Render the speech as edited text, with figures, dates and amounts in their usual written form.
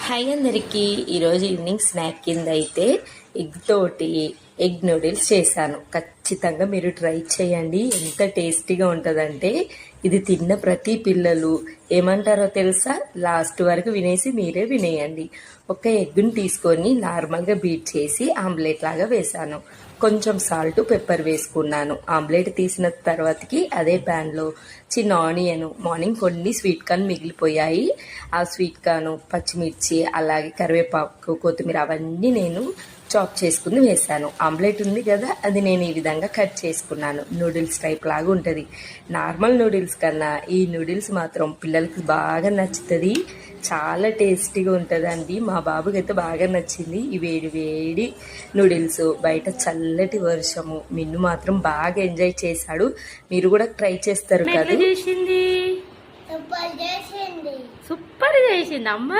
Hi అందరికీ. ఈరోజు evening snack కింద అయితే ఎగ్ తోటి ఎగ్ నూడిల్స్ చేశాను. ఖచ్చితంగా మీరు ట్రై చేయండి. ఎంత టేస్టీగా ఉంటుందంటే ఇది తిన్న ప్రతి పిల్లలు ఏమంటారో తెలుసా? లాస్ట్ వరకు వినేసి మీరే వినేయండి. ఒక ఎగ్గుని తీసుకొని నార్మల్గా బీట్ చేసి ఆమ్లెట్ లాగా వేశాను. కొంచెం సాల్ట్ పెప్పర్ వేసుకున్నాను. ఆమ్లెట్ తీసిన తర్వాతకి అదే ప్యాన్లో చిన్న ఆనియన్, మార్నింగ్ కొన్ని స్వీట్ కార్న్ మిగిలిపోయాయి. ఆ స్వీట్ కార్న్, పచ్చిమిర్చి, అలాగే కరివేపాకు, కొత్తిమీర అవన్నీ నేను చాప్ చేసుకుని వేశాను. ఆమ్లెట్ ఉంది కదా, అది నేను ఈ విధంగా కట్ చేసుకున్నాను. నూడిల్స్ టైప్ లాగా ఉంటుంది. నార్మల్ నూడిల్స్ కన్నా ఈ నూడిల్స్ మాత్రం పిల్లలకి బాగా నచ్చుతుంది. చాలా టేస్టీగా ఉంటుందండి. మా బాబుకి అయితే బాగా నచ్చింది. ఈ వేడి వేడి నూడిల్స్, బయట చల్లటి వర్షము, మిన్ను మాత్రం బాగా ఎంజాయ్ చేశాడు. మీరు కూడా ట్రై చేస్తారు కదా. సూపర్ చేసింది అమ్మ.